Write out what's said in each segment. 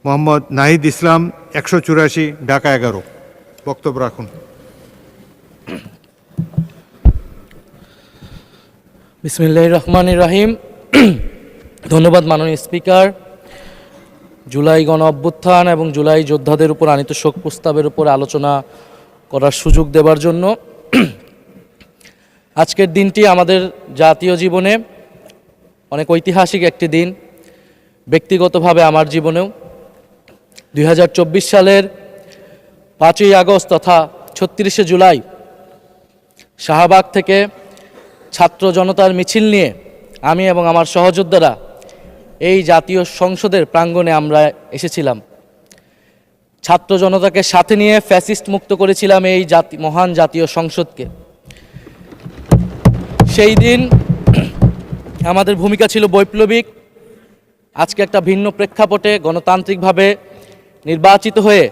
মোহাম্মদ নাহিদ ইসলাম 184 ঢাকা 11 বক্তব্য রাখুন। বিসমিল্লাহির রহমানির রহিম। ধন্যবাদ মাননীয় স্পিকার। জুলাই গণ অভ্যুত্থান এবং জুলাই যোদ্ধাদের উপর আনীত শোক প্রস্তাবের উপর আলোচনা করার সুযোগ দেওয়ার জন্য। আজকের দিনটি আমাদের জাতীয় জীবনে অনেক ঐতিহাসিক একটি দিন, ব্যক্তিগতভাবে আমার জীবনেও। 2024 সালের 5ই আগস্ট তথা 36শে জুলাই শাহবাগ থেকে ছাত্র জনতার মিছিল নিয়ে আমি এবং আমার সহযোদ্ধারা এই জাতীয় সংসদের প্রাঙ্গণে আমরা এসেছিলাম। ছাত্র জনতাকে সাথে নিয়ে ফ্যাসিস্ট মুক্ত করেছিলাম এই মহান জাতীয় সংসদকে। সেই দিন আমাদের ভূমিকা ছিল বৈপ্লবিক। আজকে একটা ভিন্ন প্রেক্ষাপটে গণতান্ত্রিকভাবে নির্বাচিত হয়ে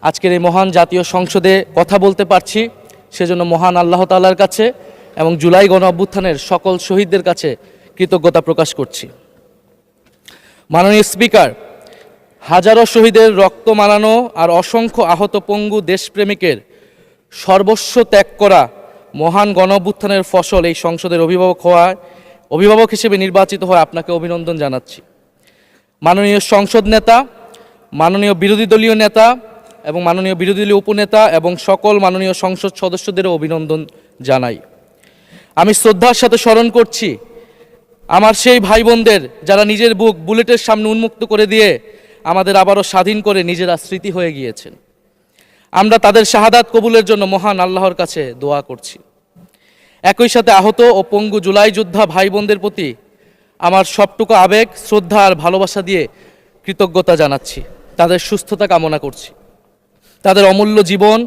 আজকের এই মহান জাতীয় সংসদে কথা বলতে পারছি, সেজন্য মহান আল্লাহ তাআলার কাছে এবং জুলাই গণ অভ্যুত্থানের সকল শহীদদের কাছে কৃতজ্ঞতা প্রকাশ করছি। মাননীয় স্পিকার, হাজারো শহীদের রক্ত মারানো আর অসংখ্য আহত পঙ্গু দেশপ্রেমিকের সর্বস্ব ত্যাগ করা মহান গণ অভ্যুত্থানের ফসল এই সংসদের অভিভাবক হিসেবে নির্বাচিত হয়ে আপনাকে অভিনন্দন জানাচ্ছি। মাননীয় সংসদ নেতা, মাননীয় বিরোধী দলীয় নেতা এবং মাননীয় বিরোধী দলীয় উপনেতা এবং সকল মাননীয় সংসদ সদস্যদেরও অভিনন্দন জানাই। আমি শ্রদ্ধার সাথে স্মরণ করছি আমার সেই ভাই বোনদের যারা নিজের বুক বুলেটের সামনে উন্মুক্ত করে দিয়ে আমাদের আবারও স্বাধীন করে নিজেরা স্মৃতি হয়ে গিয়েছেন। আমরা তাদের শাহাদাত কবুলের জন্য মহান আল্লাহর কাছে দোয়া করছি। একই সাথে আহত ও পঙ্গু জুলাই যোদ্ধা ভাই বোনদের প্রতি আমার সবটুকু আবেগ, শ্রদ্ধা আর ভালোবাসা দিয়ে কৃতজ্ঞতা জানাচ্ছি। তাদের সুস্থতা কামনা করছি। তাদের অমূল্য জীবন,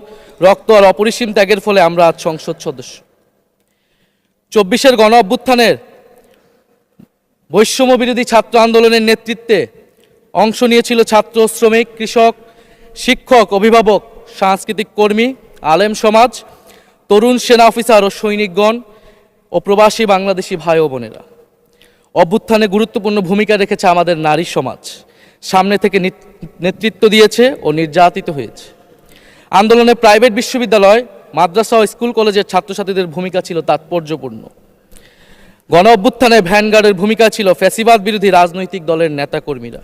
রক্ত আর অপরিসীম ত্যাগের ফলে আমরা আজ সংসদ সদস্য। 24-এর গণ অভ্যুত্থানের বৈষম্য বিরোধী ছাত্র আন্দোলনের নেতৃত্বে অংশ নিয়েছিল ছাত্র, শ্রমিক, কৃষক, শিক্ষক, অভিভাবক, সাংস্কৃতিক কর্মী, আলেম সমাজ, তরুণ সেনা অফিসার ও সৈনিকগণ ও প্রবাসী বাংলাদেশি ভাই ও বোনেরা। অভ্যুত্থানে গুরুত্বপূর্ণ ভূমিকা রেখেছে আমাদের নারী সমাজ, সামনে থেকে নেতৃত্ব দিয়েছে ও নির্যাতিত হয়েছে। আন্দোলনে প্রাইভেট বিশ্ববিদ্যালয়, মাদ্রাসা ও স্কুল কলেজের ছাত্রছাত্রীদের ভূমিকা ছিল তাৎপর্যপূর্ণ। গণ অভ্যুত্থানে ভ্যানগার্ডের ভূমিকা ছিল ফ্যাসিবাদ বিরোধী রাজনৈতিক দলের নেতাকর্মীরা।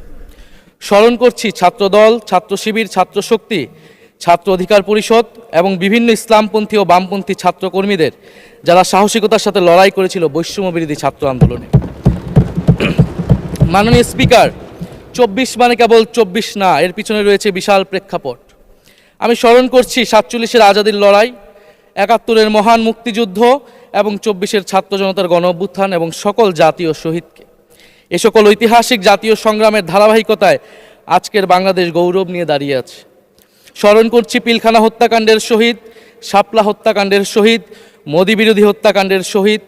স্মরণ করছি ছাত্রদল, ছাত্র শিবির, ছাত্র শক্তি, ছাত্র অধিকার পরিষদ এবং বিভিন্ন ইসলামপন্থী ও বামপন্থী ছাত্রকর্মীদের যারা সাহসিকতার সাথে লড়াই করেছিল বৈষম্য বিরোধী ছাত্র আন্দোলনে। মাননীয় স্পিকার, 24 মানে কেবল 24 না, এর পিছনে রয়েছে বিশাল প্রেক্ষাপট। আমি স্মরণ করছি 47-এর আজাদির লড়াই, 71-এর মহান মুক্তিযুদ্ধ এবং 24-এর ছাত্র জনতার গণ অভ্যুত্থান এবং সকল জাতীয় শহীদকে। এ সকল ঐতিহাসিক জাতীয় সংগ্রামের ধারাবাহিকতায় আজকের বাংলাদেশ গৌরব নিয়ে দাঁড়িয়ে আছে। স্মরণ করছি পিলখানা হত্যাকাণ্ডের শহীদ, শাপলা হত্যাকাণ্ডের শহীদ, মোদি বিরোধী হত্যাকাণ্ডের শহীদ,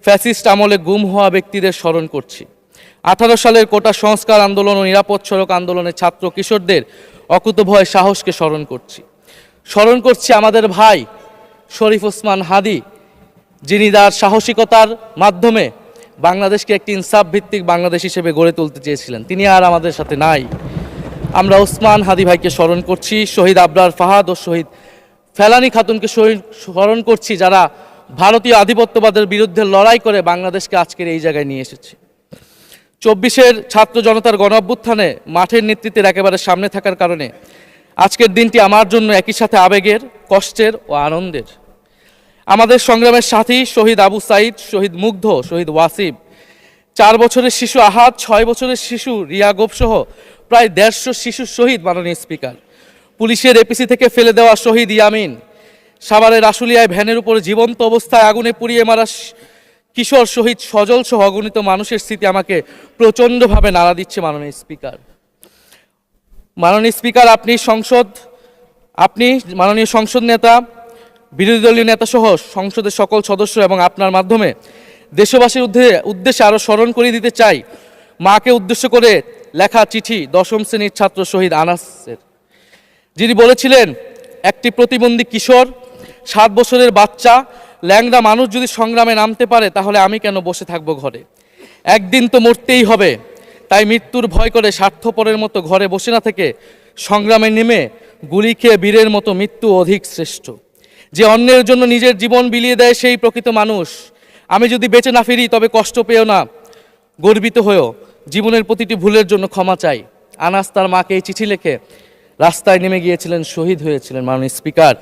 ফ্যাসিস্ট আমলে গুম হওয়া ব্যক্তিদের স্মরণ করছি। 18 সালের কোটা সংস্কার আন্দোলন ও নিরাপদ সড়ক আন্দোলনে ছাত্র কিশোরদের অকুতোভয় সাহসকে স্মরণ করছি। স্মরণ করছি আমাদের ভাই শরীফ ওসমান হাদি, যিনি তার সাহসিকতার মাধ্যমে বাংলাদেশকে একটি ইনসাফ ভিত্তিক বাংলাদেশ হিসেবে গড়ে তুলতে চেয়েছিলেন। তিনি আর আমাদের সাথে নাই। আমরা ওসমান হাদি ভাইকে স্মরণ করছি। শহীদ আবরার ফাহাদ ও শহীদ ফেলানী খাতুনকে স্মরণ করছি, যারা ভারতীয় আধিপত্যবাদের বিরুদ্ধে লড়াই করে বাংলাদেশকে আজকের এই জায়গায় নিয়ে এসেছে। 24-এর ছাত্র জনতার গণ অভ্যুত্থানে মাঠের নেতৃত্বের একেবারে সামনে থাকার কারণে আজকের দিনটি আমার জন্য একই সাথে আবেগের, কষ্টের ও আনন্দের। আমাদের সংগ্রামের সাথী শহীদ আবু সাইদ, শহীদ মুগ্ধ, শহীদ ওয়াসিব, 4 বছরের শিশু আহাদ, 6 বছরের শিশু রিয়া গোপ সহ প্রায় 150 শিশু শহীদ। মাননীয় স্পিকার, পুলিশের এপিসি থেকে ফেলে দেওয়া শহীদ ইয়ামিন, সাভারের আশুলিয়ায় ভ্যানের উপরে জীবন্ত অবস্থায় আগুনে পুড়িয়ে মারা কিশোর শহীদ সজল সহ অগণিত মানুষের স্মৃতি আমাকে প্রচণ্ডভাবে নাড়া দিচ্ছে। মাননীয় স্পিকার, আপনি মাননীয় সংসদ নেতা, বিরোধী দলীয় নেতা সহ সংসদের সকল সদস্য এবং আপনার মাধ্যমে দেশবাসীর উদ্দেশ্যে আরও স্মরণ করিয়ে দিতে চাই মাকে উদ্দেশ্য করে লেখা চিঠি 10ম শ্রেণীর ছাত্র শহীদ আনাসের, যিনি বলেছিলেন, একটি প্রতিবন্ধী কিশোর, 7 বছরের বাচ্চা, ল্যাংড়া মানুষ যদি সংগ্রামে নামতে পারে তাহলে আমি কেন বসে থাকবো ঘরে? একদিন তো মরতেই হবে। তাই মৃত্যুর ভয় করে স্বার্থপরের মতো ঘরে বসে না থেকে সংগ্রামে নেমে গুলি খেয়ে বীরের মতো মৃত্যু অধিক শ্রেষ্ঠ। যে অন্যের জন্য নিজের জীবন বিলিয়ে দেয় সেই প্রকৃত মানুষ। আমি যদি বেঁচে না ফিরি তবে কষ্ট পেও না, গর্বিত হয়েও জীবনের প্রতিটি ভুলের জন্য ক্ষমা চাই। আনাস তার মাকে এই চিঠি লিখে রাস্তায় নেমে গিয়েছিলেন, শহীদ হয়েছিলেন মাননীয় স্পিকার,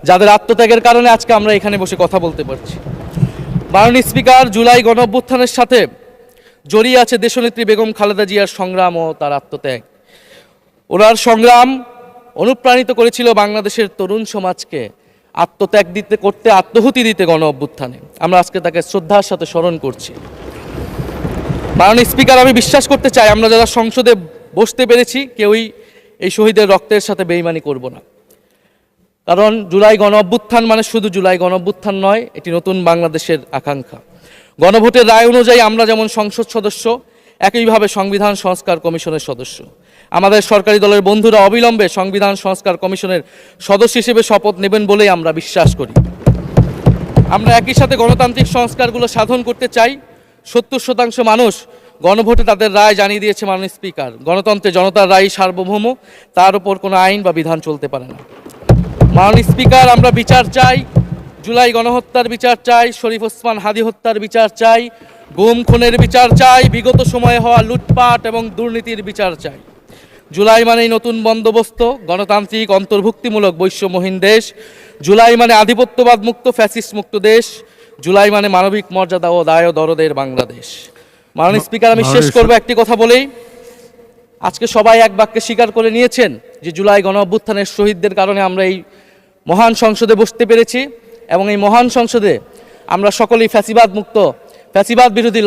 যাদের আত্মত্যাগের কারণে আজকে আমরা এখানে বসে কথা বলতে পারছি। মাননীয় স্পিকার, জুলাই গণঅভ্যুত্থানের সাথে জড়িয়ে আছে দেশনেত্রী বেগম খালেদা জিয়ার সংগ্রাম ও তার আত্মত্যাগ। ওনার সংগ্রাম অনুপ্রাণিত করেছিল বাংলাদেশের তরুণ সমাজকে আত্মত্যাগ করতে, আত্মহুতি দিতে গণ অভ্যুত্থানে। আমরা আজকে তাকে শ্রদ্ধার সাথে স্মরণ করছি। মাননীয় স্পিকার, আমি বিশ্বাস করতে চাই আমরা যারা সংসদে বসতে পেরেছি কেউই এই শহীদের রক্তের সাথে বেইমানি করব না। কারণ জুলাই গণ অভ্যুত্থান মানে শুধু জুলাই গণ অভ্যুত্থান নয়, এটি নতুন বাংলাদেশের আকাঙ্ক্ষা। গণভোটের রায় অনুযায়ী আমরা যেমন সংসদ সদস্য, একইভাবে সংবিধান সংস্কার কমিশনের সদস্য। আমাদের সরকারি দলের বন্ধুরা অবিলম্বে সংবিধান সংস্কার কমিশনের সদস্য হিসেবে শপথ নেবেন বলেই আমরা বিশ্বাস করি। আমরা একই সাথে গণতান্ত্রিক সংস্কারগুলো সাধন করতে চাই। 70% মানুষ গণভোটে তাদের রায় জানিয়ে দিয়েছে মাননীয় স্পিকার। গণতন্ত্রে জনতার রায় সার্বভৌম, তার উপর কোনো আইন বা বিধান চলতে পারে না। মাননীয় স্পিকার, আমরা বিচার চাই, জুলাই গণহত্যার বিচার চাই, শরীফ ওসমান হাদি হত্যার বিচার চাই, গুম খুনের বিচার চাই, বিগত সময়ে হওয়া লুটপাট এবং দুর্নীতির বিচার চাই। জুলাই মানেই নতুন বন্দোবস্ত, গণতান্ত্রিক অন্তর্ভুক্তিমূলক বৈষম্যহীন দেশ। জুলাই মানে আধিপত্যবাদ মুক্ত, ফ্যাসিস্ট মুক্ত দেশ। জুলাই মানে মানবিক মর্যাদা ও দায় ও দরদের বাংলাদেশ। মাননীয় স্পিকার, আমি শেষ করবো একটি কথা বলেই। আজকে সবাই এক বাক্যে স্বীকার করে নিয়েছেন যে জুলাই গণ অভ্যুত্থানের শহীদদের কারণে আমরা এই মহান সংসদে বসতে পেরেছি এবং এই মহান সংসদে আমরা সকলেই ফ্যাসিবাদ মুক্ত, ফ্যাসিবাদ বিরোধী